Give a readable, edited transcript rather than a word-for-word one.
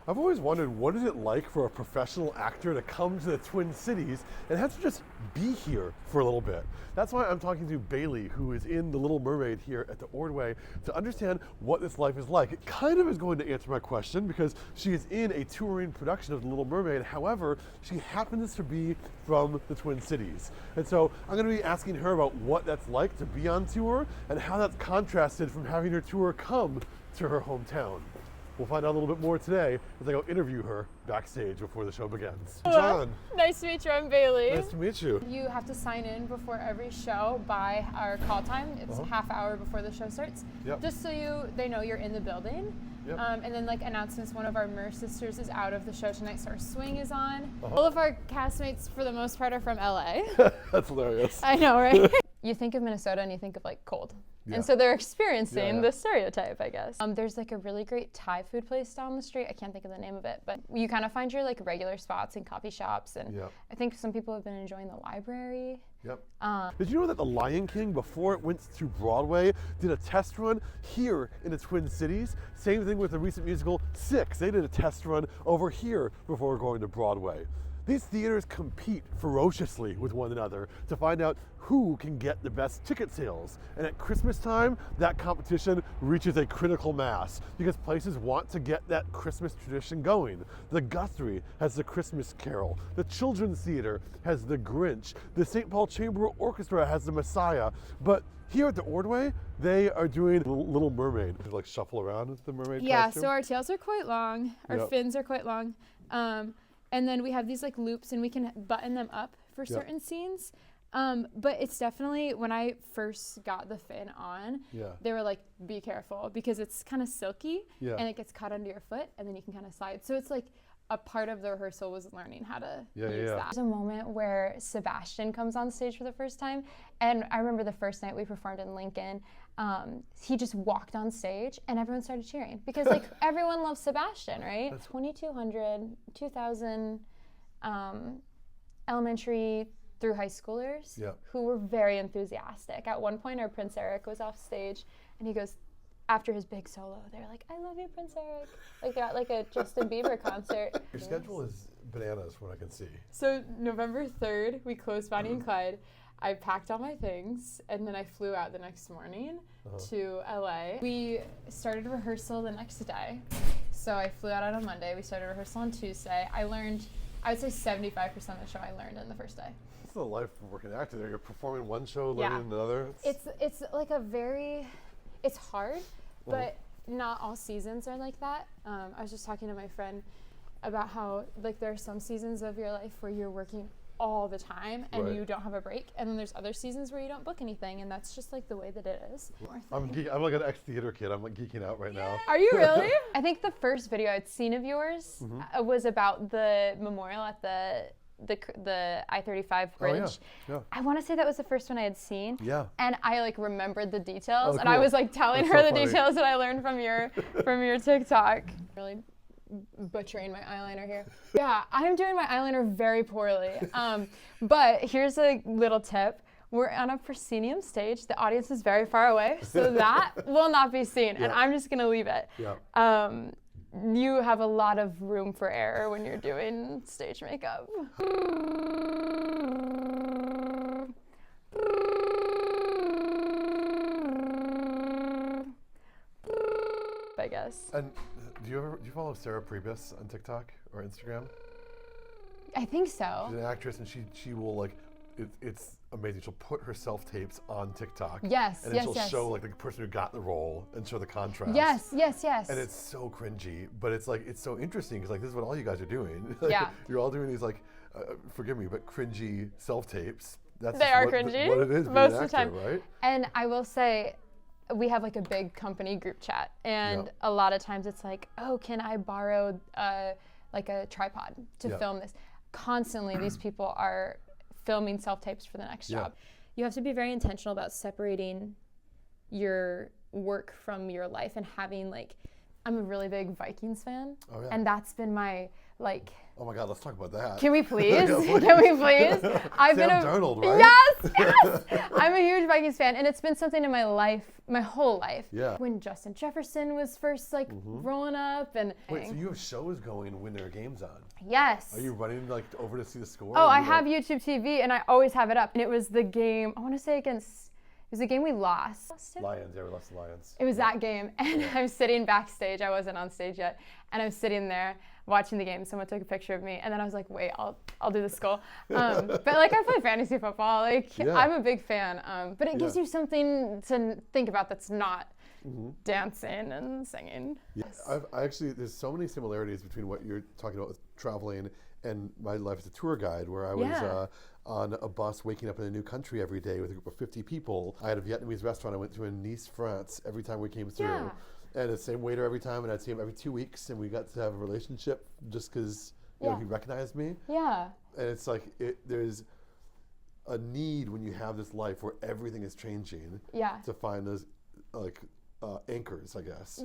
I've always wondered, what is it like for a professional actor to come to the Twin Cities and have to just be here for a little bit? That's why I'm talking to Bailey, who is in The Little Mermaid here at the Ordway, to understand what this life is like. It kind of is going to answer my question because she is in a touring production of The Little Mermaid. However, she happens to be from the Twin Cities. And so I'm going to be asking her about what that's like to be on tour and how that's contrasted from having her tour come to her hometown. We'll find out a little bit more today as I go interview her backstage before the show begins. Hello. Nice to meet you, I'm Bailey. Nice to meet you. You have to sign in before every show by our call time. It's a half hour before the show starts. Yep. Just so they know you're in the building. Yep. And then like announcements, one of our Mer sisters is out of the show tonight, so our swing is on. All of our castmates for the most part are from LA. That's hilarious. I know, right? You think of Minnesota and you think of like cold. Yeah. And so they're experiencing Yeah. the stereotype, I guess. There's like a really great Thai food place down the street. I can't think of the name of it, but you kind of find your like regular spots and coffee shops. And Yep. I think some people have been enjoying the library. Yep. Did you know that The Lion King, before it went to Broadway, did a test run here in the Twin Cities? Same thing with the recent musical Six. They did a test run over here before going to Broadway. These theaters compete ferociously with one another to find out who can get the best ticket sales. And at Christmas time, that competition reaches a critical mass because places want to get that Christmas tradition going. The Guthrie has the Christmas Carol. The Children's Theater has the Grinch. The St. Paul Chamber Orchestra has the Messiah. But here at the Ordway, they are doing Little Mermaid. They like shuffle around with the mermaid costume. So our tails are quite long. Our Yep. fins are quite long. And then we have these like loops and we can button them up for certain scenes. But it's definitely, when I first got the fin on, they were like, be careful because it's kind of silky and it gets caught under your foot and then you can kind of slide. So it's like a part of the rehearsal was learning how to use that. There's a moment where Sebastian comes on stage for the first time. And I remember the first night we performed in Lincoln, he just walked on stage and everyone started cheering because like everyone loves Sebastian, right? 2,000 elementary through high schoolers who were very enthusiastic. At one point, our Prince Eric was off stage and he goes, after his big solo, they're like, I love you, Prince Eric. Like they're at like a Justin Bieber concert. Your schedule is bananas from what I can see. So November 3rd, we closed Bonnie and Clyde. I packed all my things and then I flew out the next morning to LA. We started rehearsal the next day. So I flew out on a Monday. We started rehearsal on Tuesday. I learned, I would say 75% of the show I learned in the first day. It's the life of working actor. You're performing one show, learning another. It's like a very, it's hard, but not all seasons are like that. I was just talking to my friend about how like there are some seasons of your life where you're working all the time and you don't have a break, and then there's other seasons where you don't book anything, and that's just like the way that it is. I'm like an ex-theater kid. I'm like geeking out right now. Are you really? I think the first video I'd seen of yours was about the memorial at the I-35 bridge. I want to say that was the first one I had seen. And I like remembered the details, and I was like telling her the details that I learned from your TikTok. Really butchering my eyeliner here. Yeah, I'm doing my eyeliner very poorly. But here's a little tip. We're on a proscenium stage. The audience is very far away, so that will not be seen, and I'm just gonna leave it. You have a lot of room for error when you're doing stage makeup. I guess. And do you follow Sarah Priebus on TikTok or Instagram? I think so. She's an actress, and she will like, it's amazing. She'll put her self-tapes on TikTok. Yes, and then she'll show like the person who got the role and show the contrast. Yes. And it's so cringy, but it's like, it's so interesting because like this is what all you guys are doing. You're all doing these like, forgive me, but cringy self-tapes. That's they are cringy. What it is most of the time, right? And I will say, we have like a big company group chat, and a lot of times it's like, oh, can I borrow like a tripod to film this? Constantly, these people are filming self-tapes for the next job. You have to be very intentional about separating your work from your life and having like I'm a really big Vikings fan. Oh, yeah. And that's been my, like... Oh my God, let's talk about that. Can we please? Can we please? Sam Darnold, right? Yes! I'm a huge Vikings fan, and it's been something in my life, my whole life. Yeah. When Justin Jefferson was first, like, rolling up, and... Wait, so you have shows going when there are games on? Yes. Are you running, like, over to see the score? Oh, I have YouTube TV, and I always have it up. And it was the game, I want to say against... It was a game we lost. Lions, yeah, we lost the Lions. It was that game, and I'm sitting backstage. I wasn't on stage yet, and I'm sitting there watching the game. Someone took a picture of me, and then I was like, "Wait, I'll do the skull." But like, I play fantasy football. Like, I'm a big fan. But it gives you something to think about that's not dancing and singing. Yeah, I actually, there's so many similarities between what you're talking about with traveling and my life as a tour guide, where I was on a bus waking up in a new country every day with a group of 50 people. I had a Vietnamese restaurant I went to in Nice, France, every time we came through. Yeah. And the same waiter every time, and I'd see him every 2 weeks, and we got to have a relationship just because he recognized me. Yeah. And it's like, there's a need when you have this life where everything is changing to find those like anchors, I guess.